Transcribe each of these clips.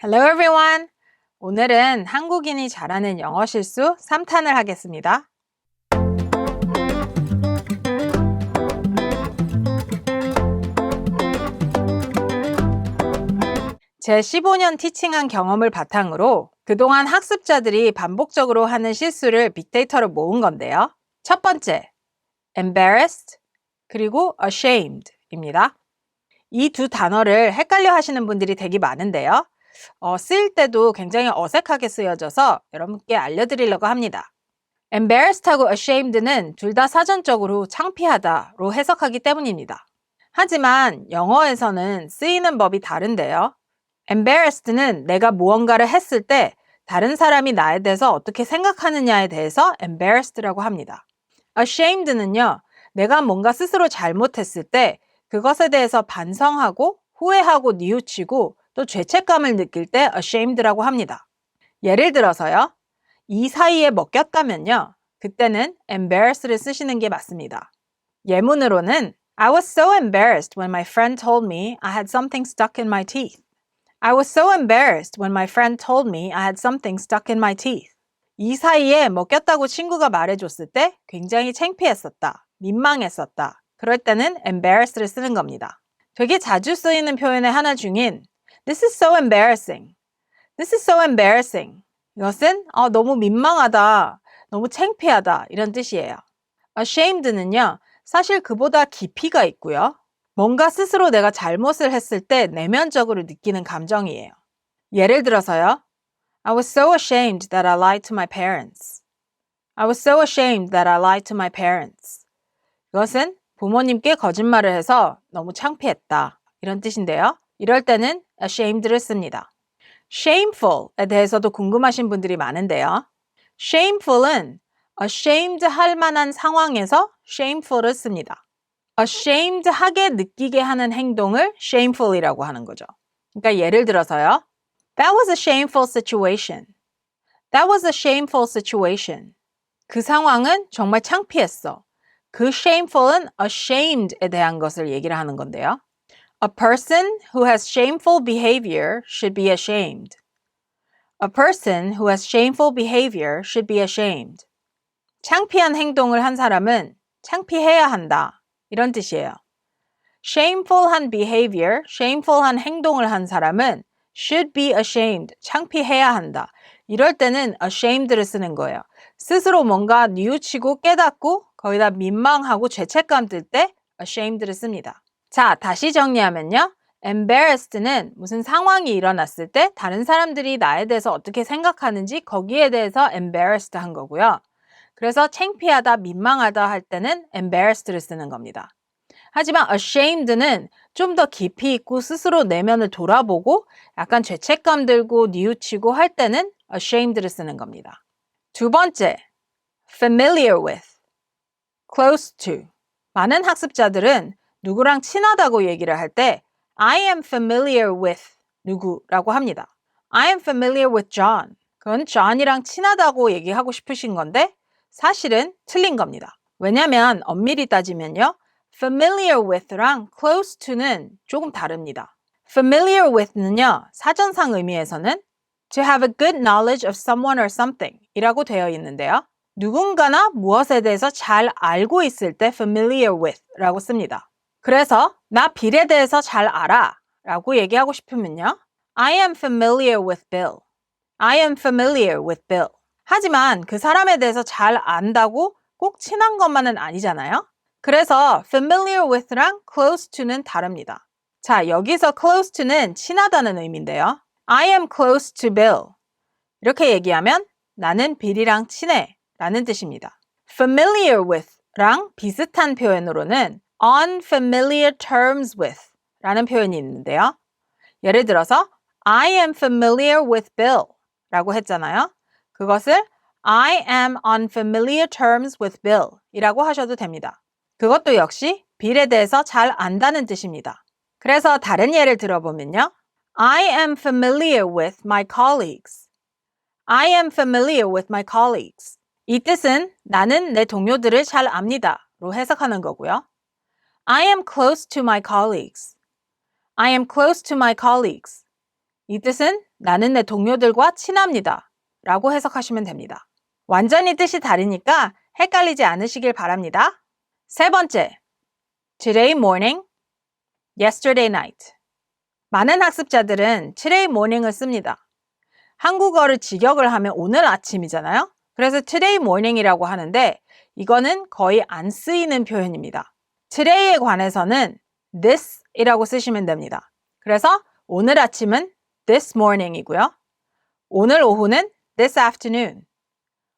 Hello everyone! 오늘은 한국인이 잘하는 영어 실수 3탄을 하겠습니다. 제 15년 티칭한 경험을 바탕으로 그동안 학습자들이 반복적으로 하는 실수를 빅데이터로 모은 건데요. 첫 번째, embarrassed 그리고 ashamed 입니다. 이 두 단어를 헷갈려 하시는 분들이 되게 많은데요. 쓰일 때도 굉장히 어색하게 쓰여져서 여러분께 알려드리려고 합니다. embarrassed하고 ashamed는 둘 다 사전적으로 창피하다로 해석하기 때문입니다. 하지만 영어에서는 쓰이는 법이 다른데요. embarrassed는 내가 무언가를 했을 때 다른 사람이 나에 대해서 어떻게 생각하느냐에 대해서 embarrassed라고 합니다. ashamed는요, 내가 뭔가 스스로 잘못했을 때 그것에 대해서 반성하고 후회하고 뉘우치고 또 죄책감을 느낄 때 ashamed라고 합니다. 예를 들어서요. 이 사이에 먹혔다면요. 그때는 embarrassed를 쓰시는 게 맞습니다. 예문으로는 I was so embarrassed when my friend told me I had something stuck in my teeth. I was so embarrassed when my friend told me I had something stuck in my teeth. 이 사이에 먹혔다고 친구가 말해줬을 때 굉장히 창피했었다, 민망했었다. 그럴 때는 embarrassed를 쓰는 겁니다. 되게 자주 쓰이는 표현의 하나 중인 This is so embarrassing. This is so embarrassing. 이것은 너무 민망하다, 너무 창피하다 이런 뜻이에요. ashamed는요. 사실 그보다 깊이가 있고요. 뭔가 스스로 내가 잘못을 했을 때 내면적으로 느끼는 감정이에요. 예를 들어서요. I was so ashamed that I lied to my parents. I was so ashamed that I lied to my parents. 이것은 부모님께 거짓말을 해서 너무 창피했다 이런 뜻인데요. 이럴 때는 ashamed를 씁니다. shameful에 대해서도 궁금하신 분들이 많은데요. shameful은 ashamed 할 만한 상황에서 shameful을 씁니다. ashamed 하게 느끼게 하는 행동을 shameful이라고 하는 거죠. 그러니까 예를 들어서요. That was a shameful situation. That was a shameful situation. 그 상황은 정말 창피했어. 그 shameful은 ashamed에 대한 것을 얘기를 하는 건데요. A person who has shameful behavior should be ashamed. A person who has shameful behavior should be ashamed. 창피한 행동을 한 사람은 창피해야 한다. 이런 뜻이에요. shameful한 behavior, shameful한 행동을 한 사람은 should be ashamed, 창피해야 한다. 이럴 때는 ashamed를 쓰는 거예요. 스스로 뭔가 뉘우치고 깨닫고 거기다 민망하고 죄책감 들 때 ashamed를 씁니다. 자, 다시 정리하면요. embarrassed는 무슨 상황이 일어났을 때 다른 사람들이 나에 대해서 어떻게 생각하는지 거기에 대해서 embarrassed 한 거고요. 그래서 창피하다, 민망하다 할 때는 embarrassed를 쓰는 겁니다. 하지만 ashamed는 좀 더 깊이 있고 스스로 내면을 돌아보고 약간 죄책감 들고 뉘우치고 할 때는 ashamed를 쓰는 겁니다. 두 번째, familiar with, close to. 많은 학습자들은 누구랑 친하다고 얘기를 할 때 I am familiar with 누구라고 합니다. I am familiar with John. 그건 John이랑 친하다고 얘기하고 싶으신 건데 사실은 틀린 겁니다. 왜냐하면 엄밀히 따지면요. familiar with랑 close to는 조금 다릅니다. familiar with는요. 사전상 의미에서는 to have a good knowledge of someone or something 이라고 되어 있는데요. 누군가나 무엇에 대해서 잘 알고 있을 때 familiar with 라고 씁니다. 그래서 나 빌에 대해서 잘 알아 라고 얘기하고 싶으면요. I am familiar with Bill. I am familiar with Bill. 하지만 그 사람에 대해서 잘 안다고 꼭 친한 것만은 아니잖아요. 그래서 familiar with랑 close to는 다릅니다. 자, 여기서 close to는 친하다는 의미인데요. I am close to Bill. 이렇게 얘기하면 나는 빌이랑 친해 라는 뜻입니다. familiar with랑 비슷한 표현으로는 on familiar terms with 라는 표현이 있는데요. 예를 들어서 I am familiar with Bill 라고 했잖아요. 그것을 I am on familiar terms with Bill 이라고 하셔도 됩니다. 그것도 역시 빌에 대해서 잘 안다는 뜻입니다. 그래서 다른 예를 들어보면요. I am familiar with my colleagues. I am familiar with my colleagues. 이 뜻은 나는 내 동료들을 잘 압니다 로 해석하는 거고요. I am close to my colleagues. I am close to my colleagues. 이 뜻은 나는 내 동료들과 친합니다 라고 해석하시면 됩니다. 완전히 뜻이 다르니까 헷갈리지 않으시길 바랍니다. 세 번째, today morning, yesterday night. 많은 학습자들은 today morning을 씁니다. 한국어를 직역을 하면 오늘 아침이잖아요. 그래서 today morning이라고 하는데 이거는 거의 안 쓰이는 표현입니다. today에 관해서는 this이라고 쓰시면 됩니다. 그래서 오늘 아침은 this morning이고요. 오늘 오후는 this afternoon.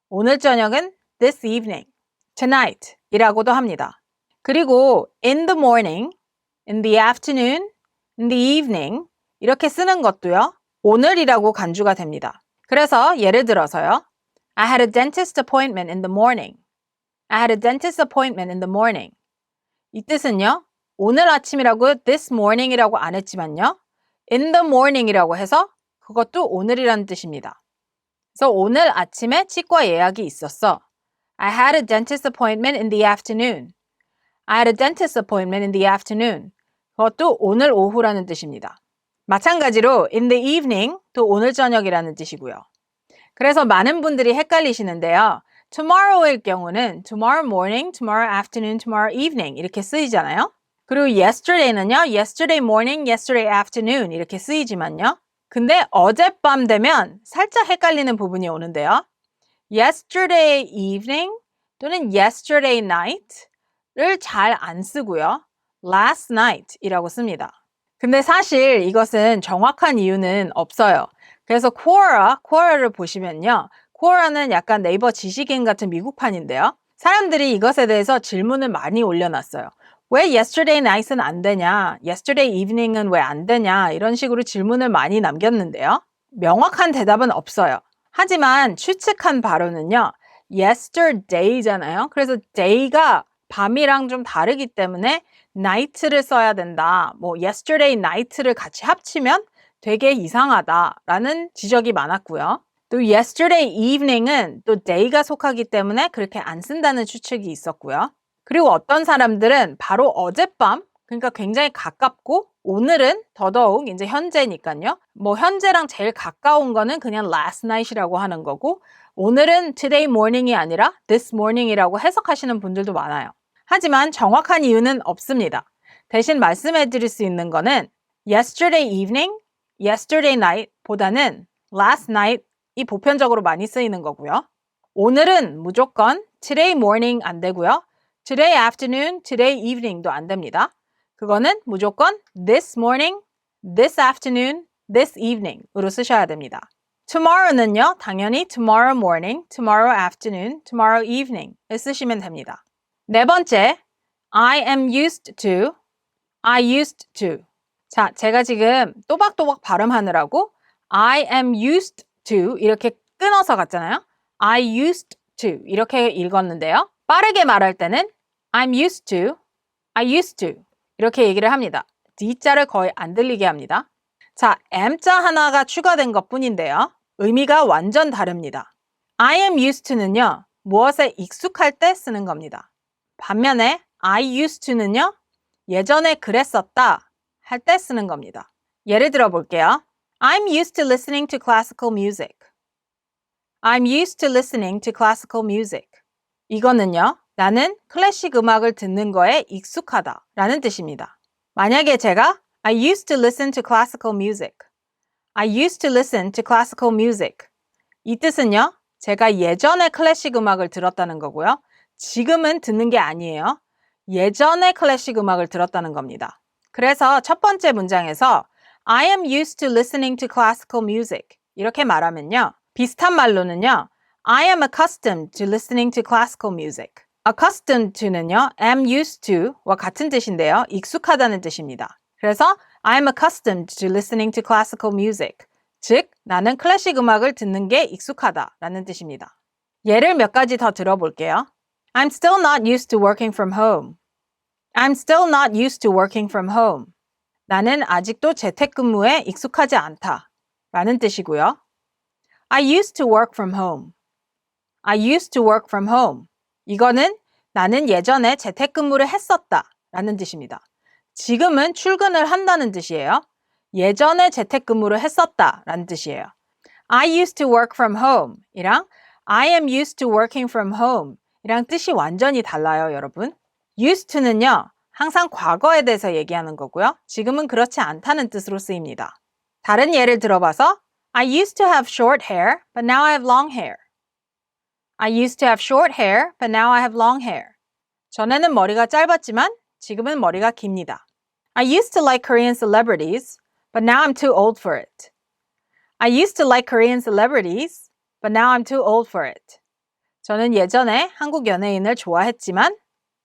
오늘 저녁은 this evening, tonight 이라고도 합니다. 그리고 in the morning, in the afternoon, in the evening 이렇게 쓰는 것도요. 오늘이라고 간주가 됩니다. 그래서 예를 들어서요. I had a dentist appointment in the morning. I had a dentist appointment in the morning. 이 뜻은요. 오늘 아침이라고 this morning이라고 안 했지만요. in the morning이라고 해서 그것도 오늘이라는 뜻입니다. 그래서 오늘 아침에 치과 예약이 있었어. I had a dentist appointment in the afternoon. I had a dentist appointment in the afternoon. 그것도 오늘 오후라는 뜻입니다. 마찬가지로 in the evening 또 오늘 저녁이라는 뜻이고요. 그래서 많은 분들이 헷갈리시는데요. tomorrow일 경우는 tomorrow morning, tomorrow afternoon, tomorrow evening 이렇게 쓰이잖아요. 그리고 yesterday는요. yesterday morning, yesterday afternoon 이렇게 쓰이지만요. 근데 어젯밤 되면 살짝 헷갈리는 부분이 오는데요. yesterday evening 또는 yesterday night를 잘 안 쓰고요. last night이라고 씁니다. 근데 사실 이것은 정확한 이유는 없어요. 그래서 Quora를 보시면요. Quora는 약간 네이버 지식인 같은 미국판인데요. 사람들이 이것에 대해서 질문을 많이 올려놨어요. 왜 yesterday night은 안 되냐? yesterday evening은 왜 안 되냐? 이런 식으로 질문을 많이 남겼는데요. 명확한 대답은 없어요. 하지만 추측한 바로는요. yesterday잖아요. 그래서 day가 밤이랑 좀 다르기 때문에 night를 써야 된다. 뭐 yesterday night를 같이 합치면 되게 이상하다라는 지적이 많았고요. 또 yesterday evening은 또 day가 속하기 때문에 그렇게 안 쓴다는 추측이 있었고요. 그리고 어떤 사람들은 바로 어젯밤, 그러니까 굉장히 가깝고 오늘은 더더욱 이제 현재니까요. 뭐 현재랑 제일 가까운 거는 그냥 last night이라고 하는 거고 오늘은 today morning이 아니라 this morning이라고 해석하시는 분들도 많아요. 하지만 정확한 이유는 없습니다. 대신 말씀해 드릴 수 있는 거는 yesterday evening, yesterday night 보다는 last night이 보편적으로 많이 쓰이는 거고요. 오늘은 무조건 today morning 안 되고요. today afternoon, today evening도 안 됩니다. 그거는 무조건 this morning, this afternoon, this evening으로 쓰셔야 됩니다. tomorrow는요, 당연히 tomorrow morning, tomorrow afternoon, tomorrow evening을 쓰시면 됩니다. 네 번째, I am used to, I used to. 자, 제가 지금 또박또박 발음하느라고 I am used to 이렇게 끊어서 갔잖아요. I used to 이렇게 읽었는데요. 빠르게 말할 때는 I'm used to, I used to 이렇게 얘기를 합니다. D자를 거의 안 들리게 합니다. 자, M자 하나가 추가된 것뿐인데요. 의미가 완전 다릅니다. I am used to는요. 무엇에 익숙할 때 쓰는 겁니다. 반면에 I used to는요. 예전에 그랬었다 할 때 쓰는 겁니다. 예를 들어 볼게요. I'm used to listening to classical music. I'm used to listening to classical music. 이거는요. 나는 클래식 음악을 듣는 거에 익숙하다 라는 뜻입니다. 만약에 제가 I used to listen to classical music. I used to listen to classical music. 이 뜻은요. 제가 예전에 클래식 음악을 들었다는 거고요. 지금은 듣는 게 아니에요. 예전에 클래식 음악을 들었다는 겁니다. 그래서 첫 번째 문장에서 I am used to listening to classical music 이렇게 말하면요. 비슷한 말로는요. I am accustomed to listening to classical music. accustomed to는요. am used to와 같은 뜻인데요. 익숙하다는 뜻입니다. 그래서 I am accustomed to listening to classical music. 즉, 나는 클래식 음악을 듣는 게 익숙하다라는 뜻입니다. 예를 몇 가지 더 들어볼게요. I'm still not used to working from home. I'm still not used to working from home. 나는 아직도 재택근무에 익숙하지 않다 라는 뜻이고요. I used to work from home. I used to work from home. 이거는 나는 예전에 재택근무를 했었다 라는 뜻입니다. 지금은 출근을 한다는 뜻이에요. 예전에 재택근무를 했었다 라는 뜻이에요. I used to work from home 이랑 I am used to working from home 이랑 뜻이 완전히 달라요, 여러분. used to는요, 항상 과거에 대해서 얘기하는 거고요. 지금은 그렇지 않다는 뜻으로 쓰입니다. 다른 예를 들어봐서 I used to have short hair, but now I have long hair. I used to have short hair, but now I have long hair. 전에는 머리가 짧았지만 지금은 머리가 깁니다. I used to like Korean celebrities, but now I'm too old for it. I used to like Korean celebrities, but now I'm too old for it. 저는 예전에 한국 연예인을 좋아했지만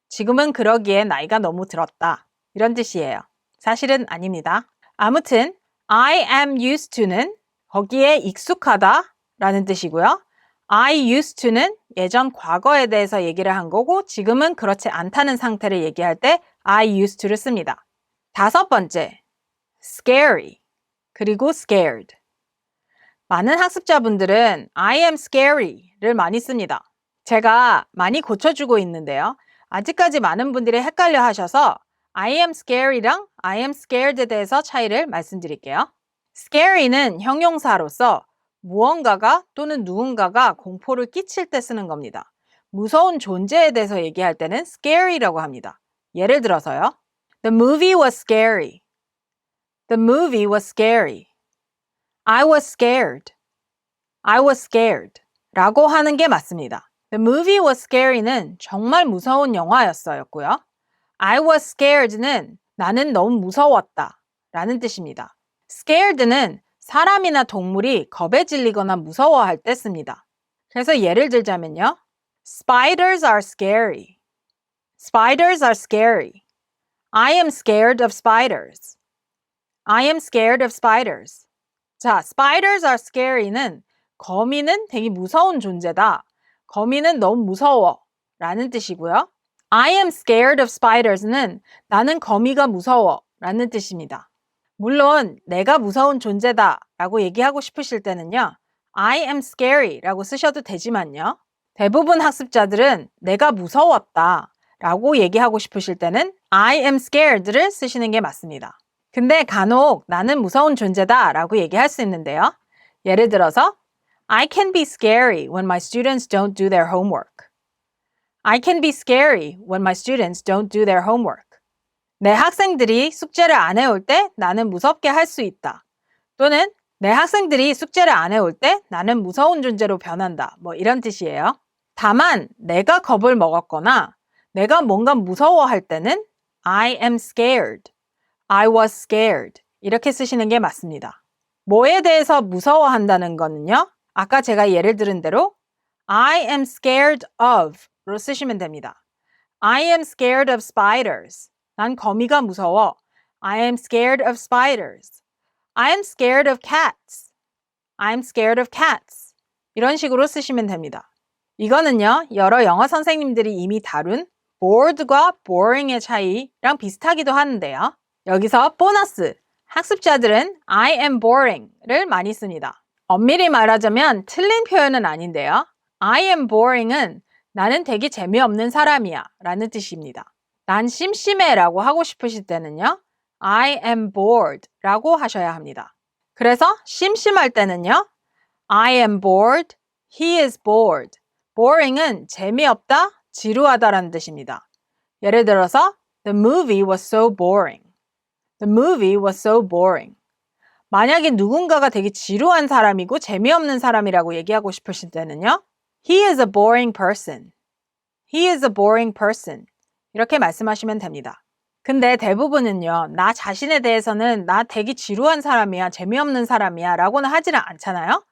지금은 그러기에 나이가 너무 들었다. 이런 뜻이에요. 사실은 아닙니다. 아무튼 I am used to는 거기에 익숙하다 라는 뜻이고요. I used to는 예전 과거에 대해서 얘기를 한 거고 지금은 그렇지 않다는 상태를 얘기할 때 I used to를 씁니다. 다섯 번째, scary 그리고 scared. 많은 학습자분들은 I am scary를 많이 씁니다. 제가 많이 고쳐주고 있는데요. 아직까지 많은 분들이 헷갈려 하셔서 I am scary랑 I am scared에 대해서 차이를 말씀드릴게요. scary는 형용사로서 무언가가 또는 누군가가 공포를 끼칠 때 쓰는 겁니다. 무서운 존재에 대해서 얘기할 때는 scary라고 합니다. 예를 들어서요. The movie was scary. The movie was scary. I was scared. I was scared. 라고 하는 게 맞습니다. The movie was scary는 정말 무서운 영화였어였고요. I was scared는 나는 너무 무서웠다 라는 뜻입니다. scared는 사람이나 동물이 겁에 질리거나 무서워할 때 씁니다. 그래서 예를 들자면요. Spiders are scary. Spiders are scary. I am scared of spiders. I am scared of spiders. 자, spiders are scary는 거미는 되게 무서운 존재다. 거미는 너무 무서워 라는 뜻이고요. I am scared of spiders는 나는 거미가 무서워 라는 뜻입니다. 물론 내가 무서운 존재다 라고 얘기하고 싶으실 때는요. I am scary 라고 쓰셔도 되지만요. 대부분 학습자들은 내가 무서웠다 라고 얘기하고 싶으실 때는 I am scared를 쓰시는 게 맞습니다. 근데 간혹 나는 무서운 존재다 라고 얘기할 수 있는데요. 예를 들어서 I can be scary when my students don't do their homework. I can be scary when my students don't do their homework. 내 학생들이 숙제를 안 해올 때 나는 무섭게 할 수 있다. 또는 내 학생들이 숙제를 안 해올 때 나는 무서운 존재로 변한다. 뭐 이런 뜻이에요. 다만 내가 겁을 먹었거나 내가 뭔가 무서워할 때는 I am scared. I was scared. 이렇게 쓰시는 게 맞습니다. 뭐에 대해서 무서워한다는 거는요. 아까 제가 예를 들은 대로 I am scared of로 쓰시면 됩니다. I am scared of spiders. 난 거미가 무서워. I am scared of spiders. I am scared of cats. I am scared of cats. 이런 식으로 쓰시면 됩니다. 이거는요. 여러 영어 선생님들이 이미 다룬 bored과 boring의 차이랑 비슷하기도 하는데요. 여기서 보너스! 학습자들은 I am boring를 많이 씁니다. 엄밀히 말하자면 틀린 표현은 아닌데요. I am boring은 나는 되게 재미없는 사람이야 라는 뜻입니다. 난 심심해 라고 하고 싶으실 때는요. I am bored 라고 하셔야 합니다. 그래서 심심할 때는요. I am bored, he is bored. boring은 재미없다, 지루하다 라는 뜻입니다. 예를 들어서 The movie was so boring. The movie was so boring. 만약에 누군가가 되게 지루한 사람이고 재미없는 사람이라고 얘기하고 싶으실 때는요. He is a boring person. He is a boring person. 이렇게 말씀하시면 됩니다. 근데 대부분은요. 나 자신에 대해서는 나 되게 지루한 사람이야, 재미없는 사람이야 라고는 하지는 않잖아요.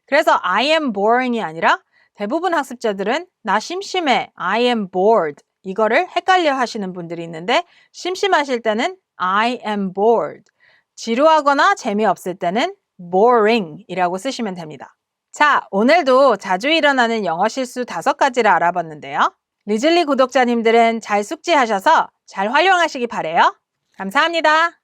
그래서 I am boring이 아니라 대부분 학습자들은 나 심심해, I am bored 이거를 헷갈려 하시는 분들이 있는데 심심하실 때는 I am bored. 지루하거나 재미없을 때는 boring 이라고 쓰시면 됩니다. 자, 오늘도 자주 일어나는 영어 실수 5가지를 알아봤는데요. 리즐리 구독자님들은 잘 숙지하셔서 잘 활용하시기 바래요. 감사합니다.